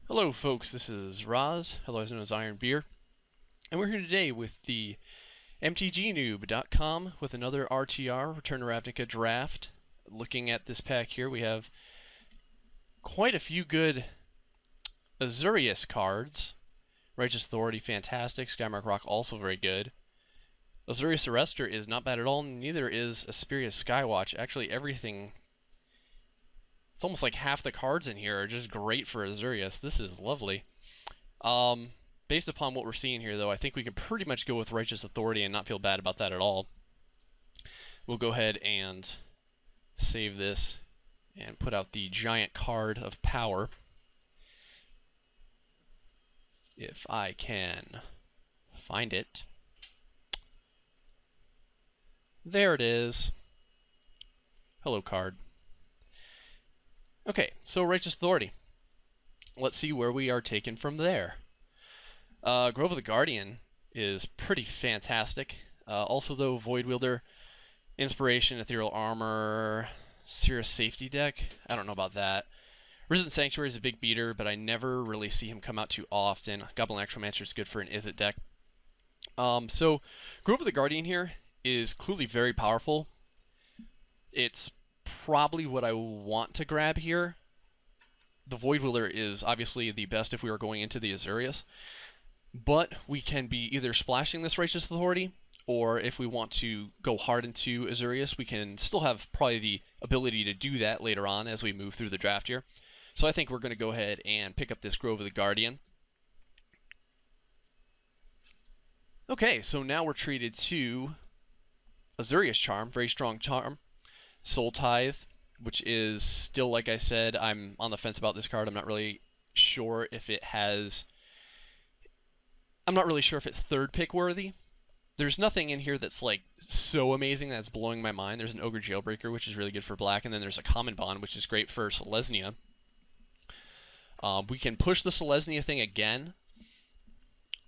Hello folks, this is Roz, otherwise known as Iron Beer, and we're here today with the mtgnoob.com with another RTR, Return to Ravnica Draft. Looking at this pack here, we have quite a few good Azorius cards. Righteous Authority, fantastic. Skymark Rock, also very good. Azorius Arrestor is not bad at all, neither is Asperius Skywatch. Actually, everything... It's almost like half the cards in here are just great for Azorius. This is lovely. Based upon what we're seeing here, though, I think we can pretty much go with Righteous Authority and not feel bad about that at all. We'll go ahead and save this and put out the giant card of power. If I can find it. There it is. Hello, card. Okay, so Righteous Authority. Let's see where we are taken from there. Grove of the Guardian is pretty fantastic. Also, though, Void Wielder, Inspiration, Ethereal Armor, Cirrus Safety Deck. I don't know about that. Risen Sanctuary is a big beater, but I never really see him come out too often. Goblin Acromancer is good for an Izzet deck. So, Grove of the Guardian here is clearly very powerful. It's probably what I want to grab here. The Void Wielder is obviously the best if we are going into the Azorius, but we can be either splashing this Righteous Authority, or if we want to go hard into Azorius, we can still have probably the ability to do that later on as we move through the draft here. So I think we're going to go ahead and pick up this Grove of the Guardian. Okay, so now we're treated to Azorius Charm, very strong charm. Soul Tithe, which is still, like I said, I'm on the fence about this card. I'm not really sure if it has... I'm not really sure if it's third pick worthy. There's nothing in here that's like so amazing that's blowing my mind. There's an Ogre Jailbreaker, which is really good for black, and then there's a Common Bond, which is great for Selesnya. We can push the Selesnya thing again,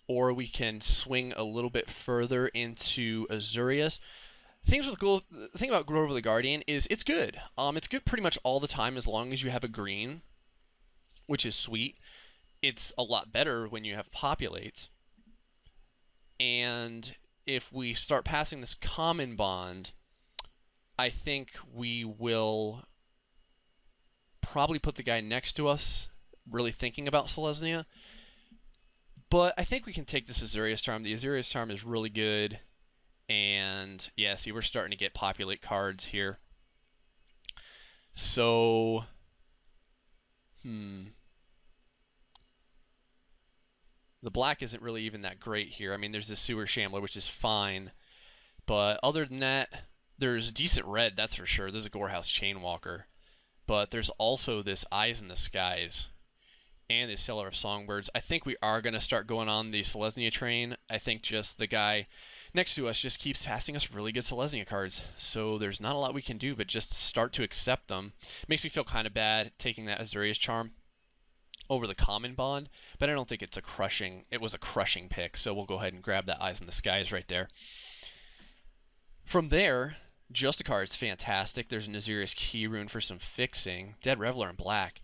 or we can swing a little bit further into Azorius. The thing about Grove of the Guardian is it's good. It's good pretty much all the time as long as you have a green, which is sweet. It's a lot better when you have Populate. And if we start passing this Common Bond, I think we will probably put the guy next to us, really thinking about Selesnya. But I think we can take this Azorius Charm. The Azorius Charm is really good. And yeah, see, we're starting to get Populate cards here. So, the black isn't really even that great here. I mean, there's the Sewer Shambler, which is fine. But other than that, there's decent red, that's for sure. There's a Gorehouse Chainwalker. But there's also this Eyes in the Skies and the Cellar of Songbirds. I think we are going to start going on the Selesnya train. I think just the guy next to us just keeps passing us really good Selesnya cards. So there's not a lot we can do but just start to accept them. Makes me feel kind of bad taking that Azorius Charm over the Common Bond, but I don't think it was a crushing pick, so we'll go ahead and grab that Eyes in the Skies right there. From there, Justicar is fantastic. There's an Azorius Key Rune for some fixing. Dead Reveler in black.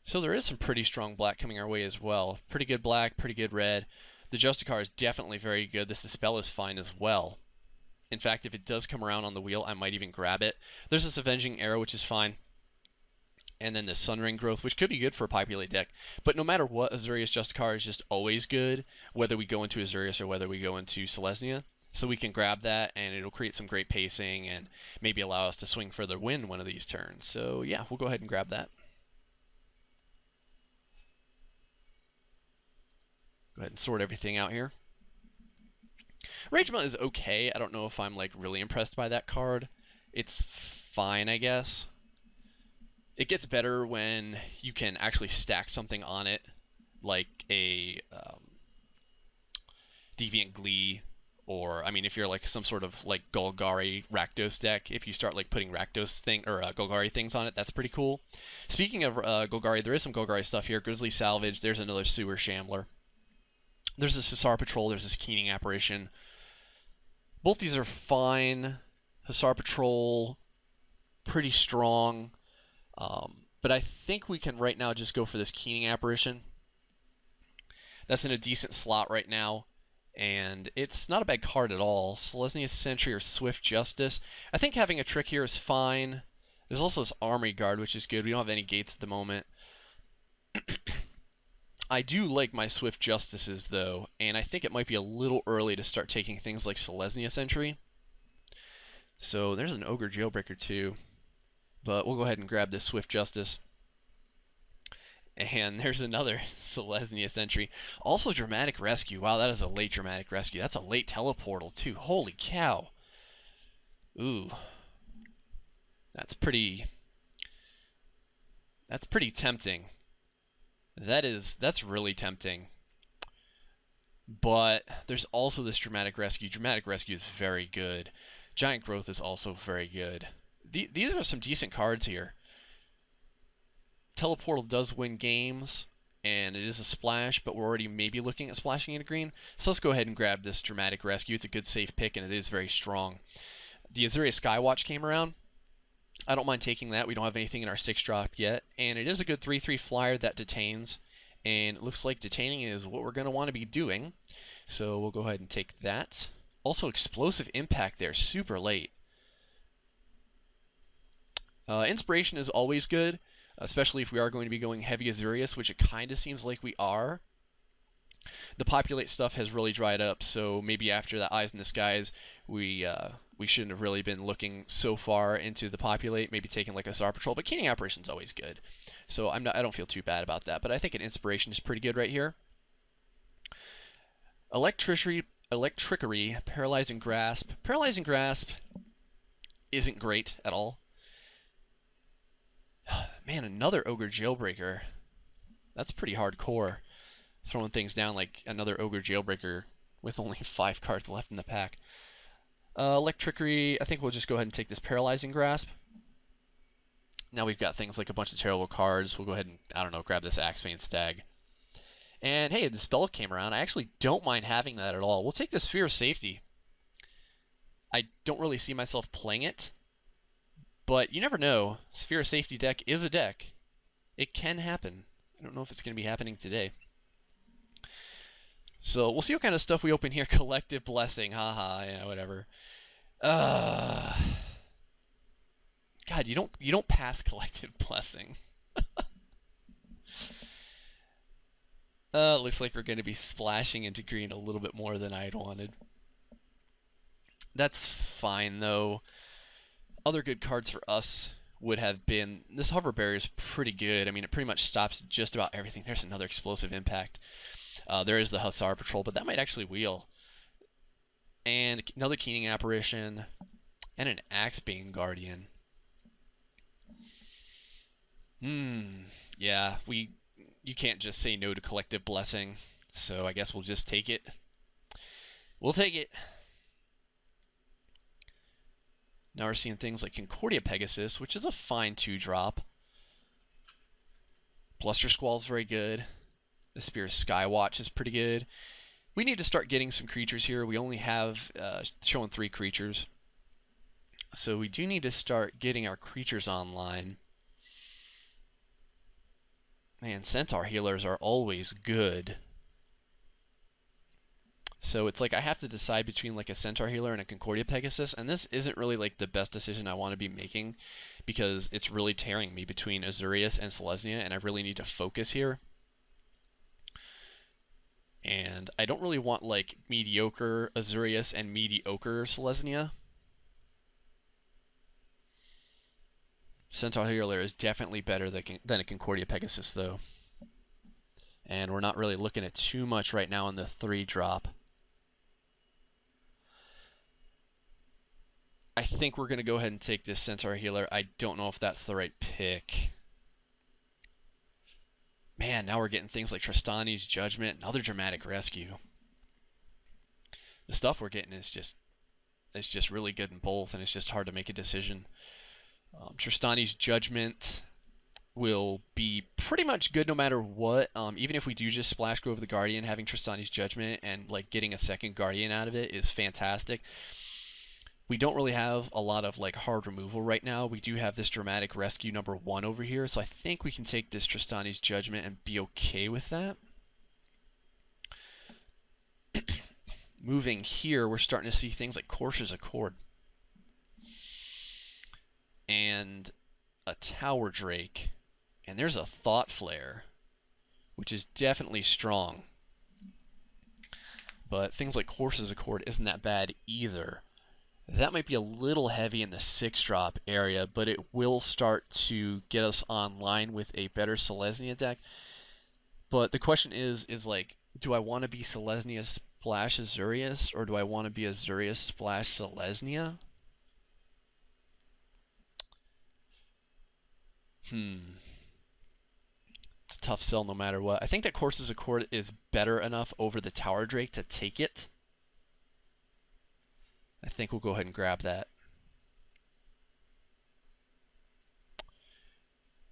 So there is some pretty strong black coming our way as well. Pretty good black, pretty good red. The Justicar is definitely very good. This Dispel is fine as well. In fact, if it does come around on the wheel, I might even grab it. There's this Avenging Arrow, which is fine. And then the Sunring Growth, which could be good for a Populate deck. But no matter what, Azorius Justicar is just always good, whether we go into Azorius or whether we go into Selesnya. So we can grab that, and it'll create some great pacing and maybe allow us to swing further win one of these turns. So yeah, we'll go ahead and grab that. Go ahead and sort everything out here. Ragema is okay. I don't know if I'm like really impressed by that card. It's fine, I guess. It gets better when you can actually stack something on it, like a Deviant Glee, or I mean, if you're like some sort of like Golgari Rakdos deck, if you start like putting Rakdos Golgari things on it, that's pretty cool. Speaking of Golgari, there is some Golgari stuff here. Grizzly Salvage. There's another Sewer Shambler. There's this Hussar Patrol, there's this Keening Apparition. Both these are fine. Hussar Patrol, pretty strong. But I think we can right now just go for this Keening Apparition. That's in a decent slot right now, and it's not a bad card at all. Selesnya Sentry or Swift Justice. I think having a trick here is fine. There's also this Armory Guard, which is good. We don't have any gates at the moment. I do like my Swift Justices, though, and I think it might be a little early to start taking things like Selesnya Sentry. So there's an Ogre Jailbreaker, too. But we'll go ahead and grab this Swift Justice. And there's another Selesnya Sentry. Also Dramatic Rescue. Wow, that is a late Dramatic Rescue. That's a late Teleportal, too. Holy cow. Ooh. That's pretty tempting. That's really tempting. But there's also this Dramatic Rescue. Dramatic Rescue is very good. Giant Growth is also very good. These are some decent cards here. Teleportal does win games, and it is a splash, but we're already maybe looking at splashing into green. So let's go ahead and grab this Dramatic Rescue. It's a good safe pick, and it is very strong. The Azuria Skywatch came around. I don't mind taking that. We don't have anything in our 6-drop yet, and it is a good 3/3 flyer that detains, and it looks like detaining is what we're going to want to be doing. So we'll go ahead and take that. Also, Explosive Impact there, super late. Inspiration is always good, especially if we are going to be going heavy Azurius, which it kind of seems like we are. The Populate stuff has really dried up, so maybe after that Eyes in the Skies, we shouldn't have really been looking so far into the Populate, maybe taking like a Czar Patrol, but Keening Apparition is always good. So I don't feel too bad about that, but I think an Inspiration is pretty good right here. Electricity, Paralyzing Grasp. Paralyzing Grasp isn't great at all. Man, another Ogre Jailbreaker. That's pretty hardcore. Throwing things down like another Ogre Jailbreaker with only 5 cards left in the pack. Electricity, I think we'll just go ahead and take this Paralyzing Grasp. Now we've got things like a bunch of terrible cards. We'll go ahead and, I don't know, grab this Axebane Stag. And hey, the spell came around. I actually don't mind having that at all. We'll take the Sphere of Safety. I don't really see myself playing it, but you never know. Sphere of Safety deck is a deck. It can happen. I don't know if it's going to be happening today. So we'll see what kind of stuff we open here. Collective Blessing. Haha, yeah, whatever. God, you don't pass Collective Blessing. Looks like we're going to be splashing into green a little bit more than I'd wanted. That's fine, though. Other good cards for us would have been... This Hover Barrier is pretty good. I mean, it pretty much stops just about everything. There's another Explosive Impact. There is the Hussar Patrol, but that might actually wheel. And another Keening Apparition. And an Axebane Guardian. Yeah, you can't just say no to Collective Blessing. So I guess we'll just take it. We'll take it. Now we're seeing things like Concordia Pegasus, which is a fine 2-drop. Bluster Squall is very good. The Spear Skywatch is pretty good. We need to start getting some creatures here. We only have showing 3 creatures. So we do need to start getting our creatures online. Man, Centaur Healers are always good. So it's like I have to decide between like a Centaur Healer and a Concordia Pegasus, and this isn't really like the best decision I want to be making because it's really tearing me between Azurius and Selesnya, and I really need to focus here. And I don't really want like mediocre Azurius and mediocre Selesnya. Centaur Healer is definitely better than a Concordia Pegasus, though. And we're not really looking at too much right now in the 3-drop. I think we're going to go ahead and take this Centaur Healer. I don't know if that's the right pick. Man, now we're getting things like Tristani's Judgment, another Dramatic Rescue. The stuff we're getting is just really good in both, and it's just hard to make a decision. Tristani's Judgment will be pretty much good no matter what. Even if we do just Splash Grove the Guardian, having Tristani's Judgment and like getting a second Guardian out of it is fantastic. we don't really have a lot of like hard removal right now. We do have this dramatic rescue number 1 over here, so I think we can take this Tristani's Judgment and be okay with that. Moving here, we're starting to see things like Courser's Accord and a Tower Drake, and there's a Thought Flare, which is definitely strong. But things like Courser's Accord isn't that bad either. That might be a little heavy in the 6-drop area, but it will start to get us online with a better Selesnya deck. But the question is like, do I want to be Selesnya splash Azurius, or do I want to be Azurius splash Selesnya? It's a tough sell no matter what. I think that Courser's Accord is better enough over the Tower Drake to take it. I think we'll go ahead and grab that.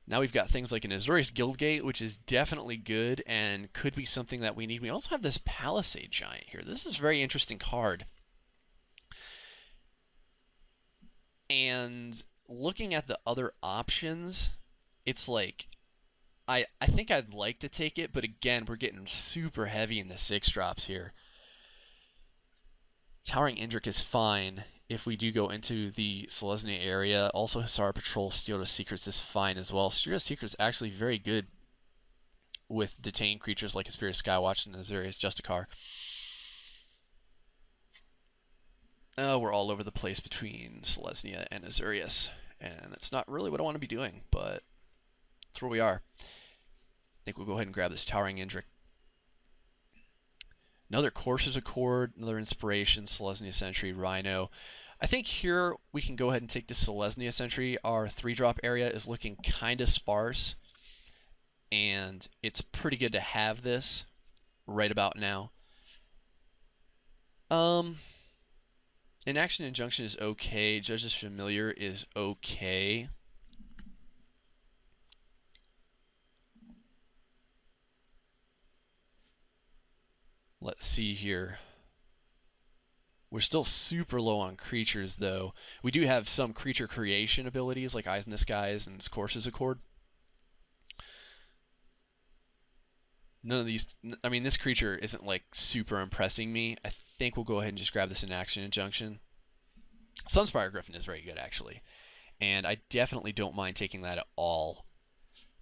Now we've got things like an Azurius Guildgate, which is definitely good and could be something that we need. We also have this Palisade Giant here. This is a very interesting card. And looking at the other options, it's like, I think I'd like to take it, but again, we're getting super heavy in the 6-drops here. Towering Indrik is fine if we do go into the Selesnya area. Also, Hisara Patrol, Steel to Secrets is fine as well. Steel to Secrets actually very good with detained creatures like Asperia Skywatch and Azurius Justicar. We're all over the place between Selesnya and Azurius, and that's not really what I want to be doing, but that's where we are. I think we'll go ahead and grab this Towering Indrik. Another Courser's Accord, another Inspiration, Selesnya Sentry, Rhino. I think here we can go ahead and take the Selesnya Sentry. Our 3-drop area is looking kind of sparse, and it's pretty good to have this right about now. Inaction Injunction is okay. Judge's Familiar is okay. Let's see here. We're still super low on creatures, though. We do have some creature creation abilities, like Eyes in the Skies and Courser's Accord. None of these... I mean, this creature isn't, like, super impressing me. I think we'll go ahead and just grab this Inaction Injunction. Sunspire Griffin is very good, actually. And I definitely don't mind taking that at all.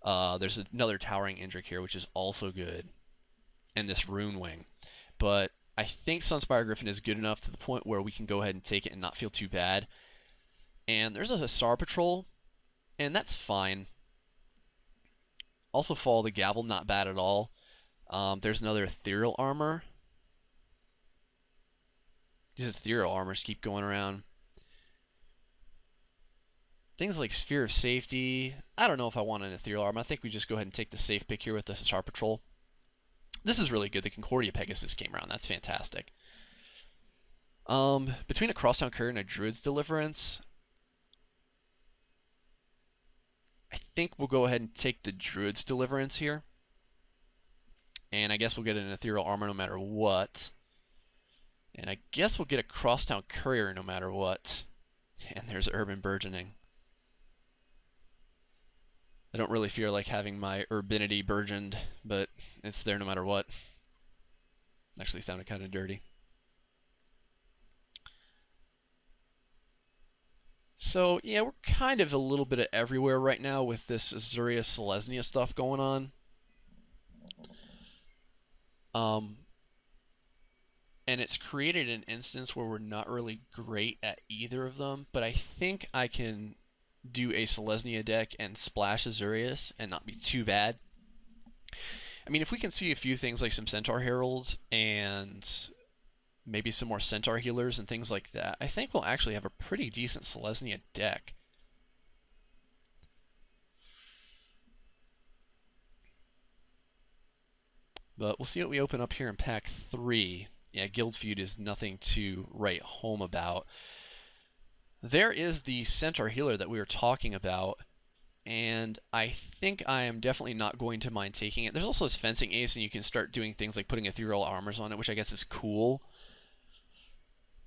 There's another Towering Indrik here, which is also good. And this Rune Wing. But I think Sunspire Griffin is good enough to the point where we can go ahead and take it and not feel too bad. And there's a Star Patrol, and that's fine. Also Follow the Gavel, not bad at all. There's another Ethereal Armor. These Ethereal Armors keep going around. Things like Sphere of Safety. I don't know if I want an Ethereal Armor. I think we just go ahead and take the safe pick here with the Star Patrol. This is really good. The Concordia Pegasus came around. That's fantastic. Between a Crosstown Courier and a Druid's Deliverance, I think we'll go ahead and take the Druid's Deliverance here. And I guess we'll get an Ethereal Armor no matter what. And I guess we'll get a Crosstown Courier no matter what. And there's Urban Burgeoning. I don't really feel like having my Urbinity burgeoned, but it's there no matter what. Actually sounded kind of dirty. So, yeah, we're kind of a little bit of everywhere right now with this Azurius Selesnya stuff going on. And it's created an instance where we're not really great at either of them, but I think I can do a Selesnya deck and splash Azurius and not be too bad. I mean, if we can see a few things like some Centaur Heralds and maybe some more Centaur Healers and things like that, I think we'll actually have a pretty decent Selesnya deck. But we'll see what we open up here in pack 3. Yeah, Guild Feud is nothing to write home about. There is the Centaur Healer that we were talking about, and I think I am definitely not going to mind taking it. There's also this Fencing Ace, and you can start doing things like putting Ethereal Armors on it, which I guess is cool.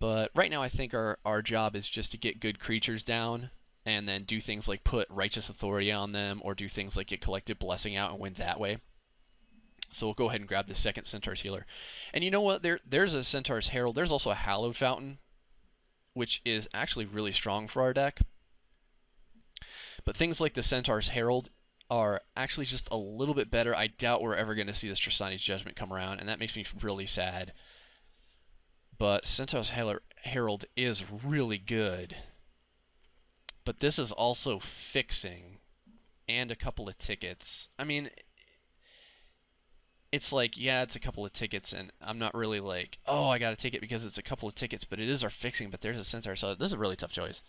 But right now I think our job is just to get good creatures down and then do things like put Righteous Authority on them or do things like get Collective Blessing out and win that way. So we'll go ahead and grab the second Centaur's Healer. And you know what? There's a Centaur's Herald. There's also a Hallowed Fountain, which is actually really strong for our deck. But things like the Centaur's Herald are actually just a little bit better. I doubt we're ever going to see this Tristani's Judgment come around, and that makes me really sad. But Centaur's Herald is really good. But this is also fixing and a couple of tickets. I mean, it's like, yeah, it's a couple of tickets, and I'm not really like, oh, I got to take it because it's a couple of tickets, but it is our fixing, but there's a Centaur, so this is a really tough choice.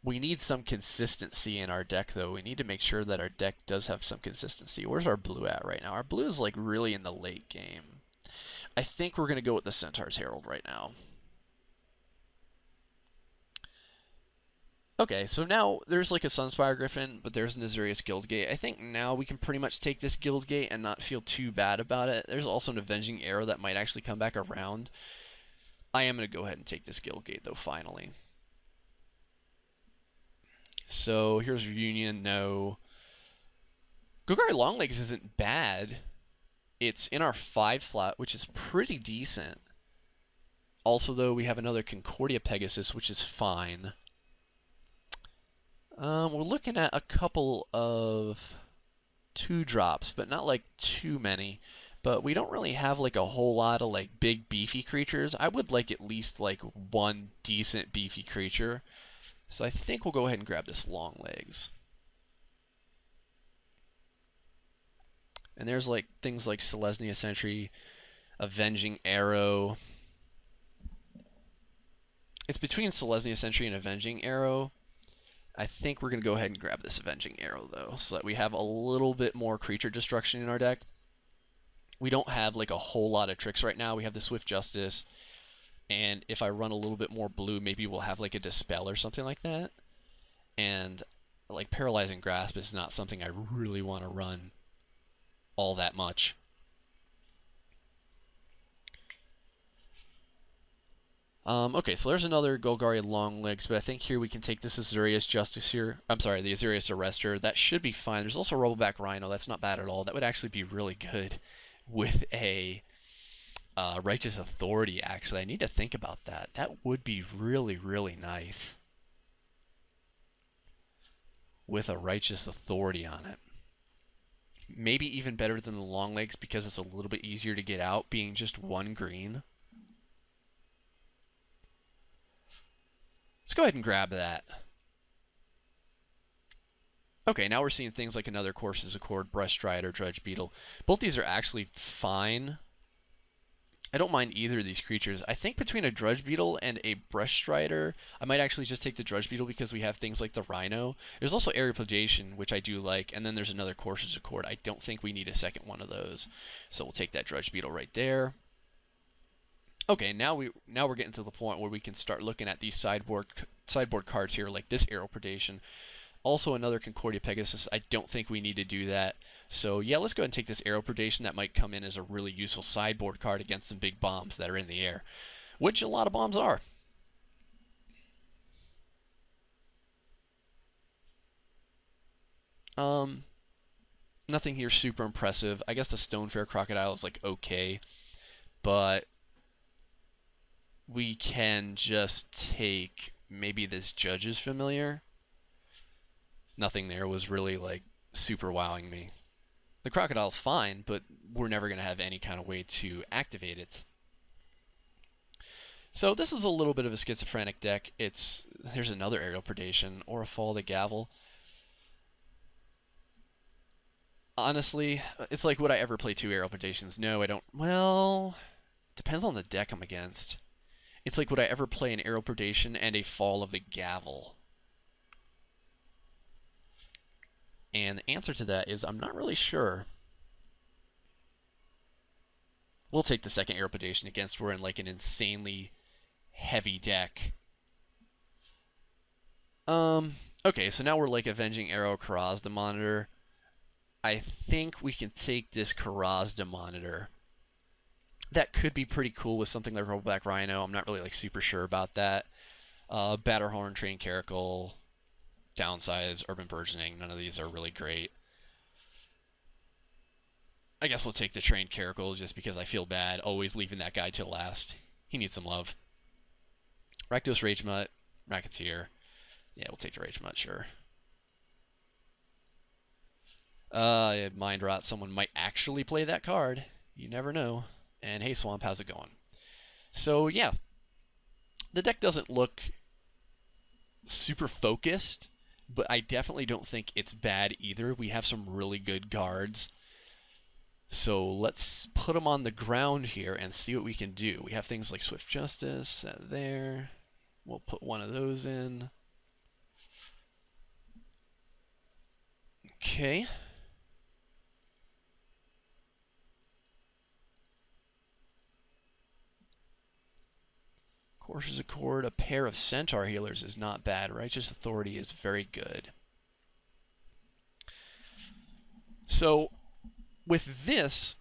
We need some consistency in our deck, though. We need to make sure that our deck does have some consistency. Where's our blue at right now? Our blue is like really in the late game. I think we're going to go with the Centaur's Herald right now. Okay, so now there's like a Sunspire Griffin, but there's an Azurius Guildgate. I think now we can pretty much take this Guildgate and not feel too bad about it. There's also an Avenging Arrow that might actually come back around. I am going to go ahead and take this Guildgate, though, finally. So here's Reunion, no. Golgari Longlegs isn't bad. It's in our 5 slot, which is pretty decent. Also, though, we have another Concordia Pegasus, which is fine. We're looking at a couple of 2-drops, but not like too many. But we don't really have like a whole lot of like big beefy creatures. I would like at least like one decent beefy creature. So I think we'll go ahead and grab this Longlegs. And there's like things like Selesnya Sentry, Avenging Arrow. It's between Selesnya Sentry and Avenging Arrow. I think we're going to go ahead and grab this Avenging Arrow, though, so that we have a little bit more creature destruction in our deck. We don't have like a whole lot of tricks right now. We have the Swift Justice, and if I run a little bit more blue, maybe we'll have like a Dispel or something like that. And like Paralyzing Grasp is not something I really want to run all that much. Okay, so there's another Golgari Longlegs, but I think here we can take this Azurius Justice here. I'm sorry, the Azurius Arrestor. That should be fine. There's also a Rollback Rhino. That's not bad at all. That would actually be really good with a Righteous Authority, actually. I need to think about that. That would be really, really nice with a Righteous Authority on it. Maybe even better than the Longlegs because it's a little bit easier to get out, being just 1 green. Let's go ahead and grab that. Okay, now we're seeing things like another Corpse's Accord, Brush Strider, Drudge Beetle. Both these are actually fine. I don't mind either of these creatures. I think between a Drudge Beetle and a Brush Strider, I might actually just take the Drudge Beetle because we have things like the Rhino. There's also Aeroplanation, which I do like, and then there's another Corpse's Accord. I don't think we need a second one of those. So we'll take that Drudge Beetle right there. Okay, now we're getting to the point where we can start looking at these sideboard cards here, like this Arrow Predation. Also another Concordia Pegasus. I don't think we need to do that. So yeah, let's go ahead and take this Arrow Predation. That might come in as a really useful sideboard card against some big bombs that are in the air, which a lot of bombs are. Nothing here super impressive. I guess the Stonefair Crocodile is like okay, but we can just take maybe this Judge's Familiar. Nothing there was really like super wowing me. The Crocodile's fine, but we're never going to have any kind of way to activate it. So this is a little bit of a schizophrenic deck. There's another Aerial Predation or a Fall of the Gavel. Honestly, it's like, would I ever play 2 Aerial Predations? No, I don't. Well, depends on the deck I'm against. It's like, would I ever play an Aerial Predation and a Fall of the Gavel? And the answer to that is I'm not really sure. We'll take the second Aerial Predation against we're in like an insanely heavy deck. Okay, so now we're like Avenging Arrow, Karazda Monitor. I think we can take this Karazda Monitor. That could be pretty cool with something like Rollback Rhino. I'm not really like super sure about that. Batterhorn, Train Caracal, Downsize, Urban Burgeoning. None of these are really great. I guess we'll take the Trained Caracal just because I feel bad always leaving that guy till last. He needs some love. Rakdos Ragemut, Racketeer. Yeah, we'll take the Ragemut, sure. Mind Rot, someone might actually play that card. You never know. And hey Swamp, how's it going? So yeah, the deck doesn't look super focused, but I definitely don't think it's bad either. We have some really good guards. So let's put them on the ground here and see what we can do. We have things like Swift Justice there. We'll put one of those in. Okay. Courser's Accord, a pair of Centaur Healers is not bad. Righteous Authority is very good. So, with this,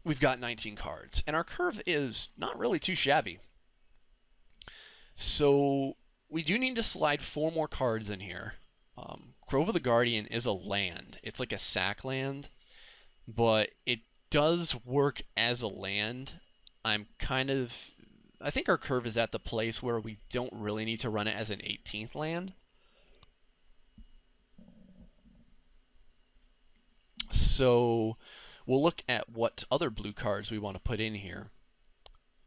we've got 19 cards, and our curve is not really too shabby. So, we do need to slide 4 more cards in here. Grove of the Guardian is a land. It's like a sack land, but it does work as a land. I think our curve is at the place where we don't really need to run it as an 18th land. So we'll look at what other blue cards we want to put in here.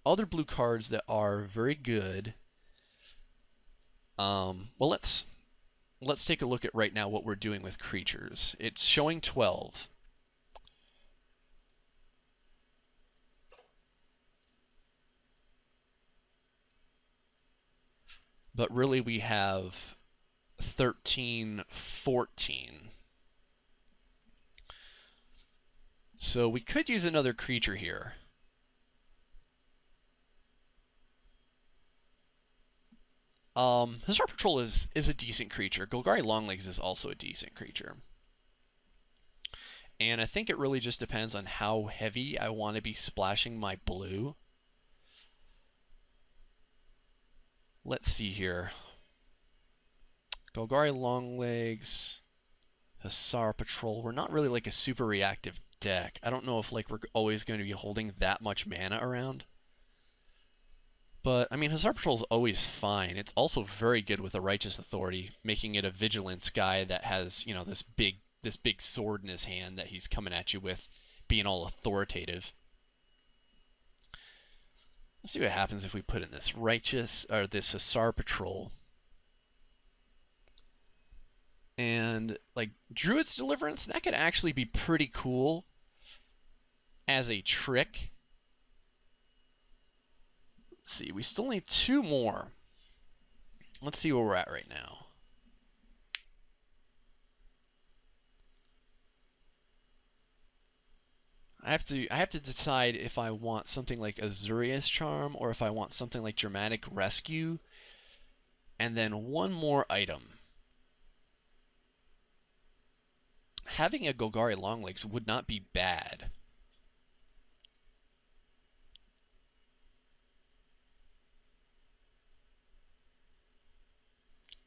Other blue cards that are very good. Well, let's take a look at right now what we're doing with creatures. It's showing 12. But really we have 13, 14. So we could use another creature here. Hussar Patrol is a decent creature. Golgari Longlegs is also a decent creature. And I think it really just depends on how heavy I want to be splashing my blue. Let's see here. Golgari Longlegs, Hussar Patrol. We're not really like a super reactive deck. I don't know if like we're always going to be holding that much mana around. But I mean, Hussar Patrol is always fine. It's also very good with a Righteous Authority, making it a vigilance guy that has, you know, this big sword in his hand that he's coming at you with, being all authoritative. Let's see what happens if we put in this this Hussar Patrol. And like Druid's Deliverance, that could actually be pretty cool as a trick. Let's see, we still need 2 more. Let's see where we're at right now. I have to decide if I want something like Azurius Charm or if I want something like Dramatic Rescue, and then 1 more item. Having a Golgari Longlegs would not be bad.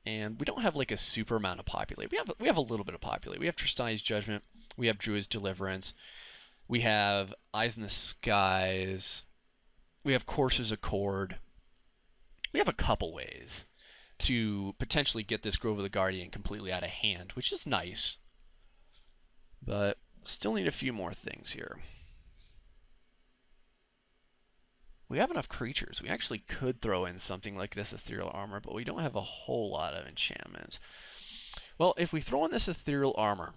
And we don't have like a super amount of populate. We have a little bit of populate. We have Tristani's Judgment. We have Druid's Deliverance. We have Eyes in the Skies. We have Courser's Accord. We have a couple ways to potentially get this Grove of the Guardian completely out of hand, which is nice. But still need a few more things here. We have enough creatures. We actually could throw in something like this Ethereal Armor, but we don't have a whole lot of enchantments. Well, if we throw in this Ethereal Armor,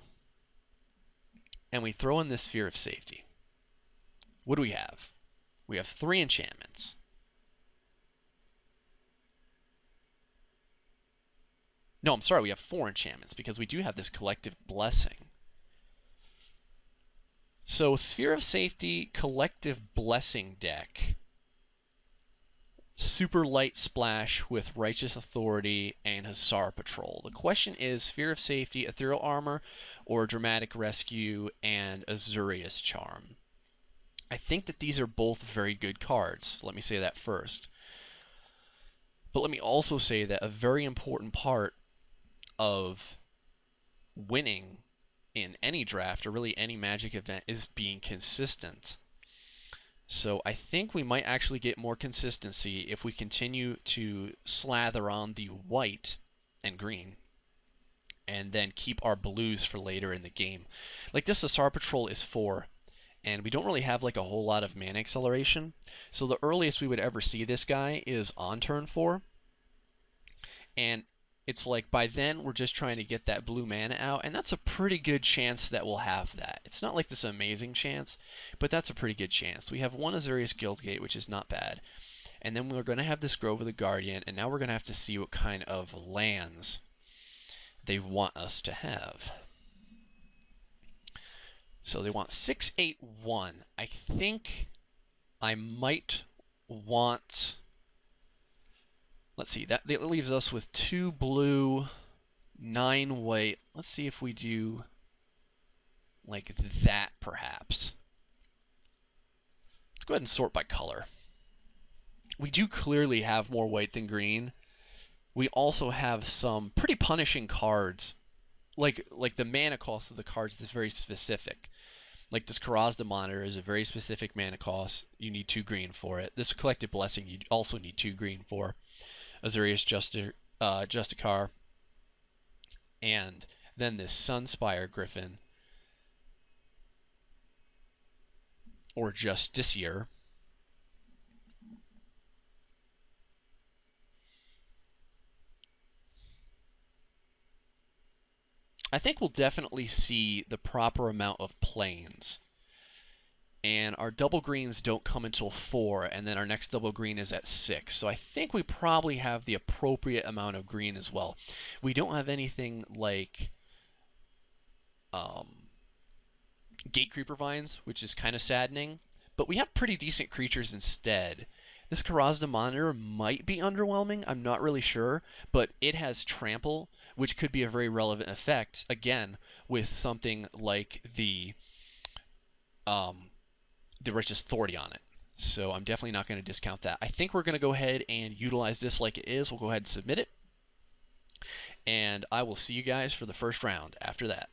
and we throw in this Sphere of Safety, what do we have? We have 3 enchantments. No, I'm sorry, we have 4 enchantments, because we do have this Collective Blessing. So, Sphere of Safety, Collective Blessing deck. Super light splash with Righteous Authority and Hussar Patrol. The question is Sphere of Safety, Ethereal Armor, or Dramatic Rescue and Azurius Charm. I think that these are both very good cards. Let me say that first. But let me also say that a very important part of winning in any draft, or really any Magic event, is being consistent. So I think we might actually get more consistency if we continue to slather on the white and green, and then keep our blues for later in the game. Like this Asar Patrol is 4, and we don't really have like a whole lot of mana acceleration. So the earliest we would ever see this guy is on turn 4. And it's like by then we're just trying to get that blue mana out, and that's a pretty good chance that we'll have that. It's not like this amazing chance, but that's a pretty good chance. We have one Azorius Guildgate, which is not bad. And then we're going to have this Grove of the Guardian, and now we're going to have to see what kind of lands they want us to have. So they want 6-8-1. I think I might want... Let's see, that leaves us with 2 blue, 9 white. Let's see if we do like that, perhaps. Let's go ahead and sort by color. We do clearly have more white than green. We also have some pretty punishing cards. Like the mana cost of the cards is very specific. Like this Karazda Monitor is a very specific mana cost. You need 2 green for it. This Collective Blessing you also need 2 green for. Azorius Justicar, and then this Sunspire Griffin, or Justiciar. I think we'll definitely see the proper amount of planes. And our double greens don't come until 4, and then our next double green is at 6. So I think we probably have the appropriate amount of green as well. We don't have anything like Gate Creeper Vines, which is kind of saddening, but we have pretty decent creatures instead. This Karazda Monitor might be underwhelming, I'm not really sure, but it has Trample, which could be a very relevant effect, again, with something like the Righteous Authority on it. So I'm definitely not going to discount that. I think we're going to go ahead and utilize this like it is. We'll go ahead and submit it. And I will see you guys for the first round after that.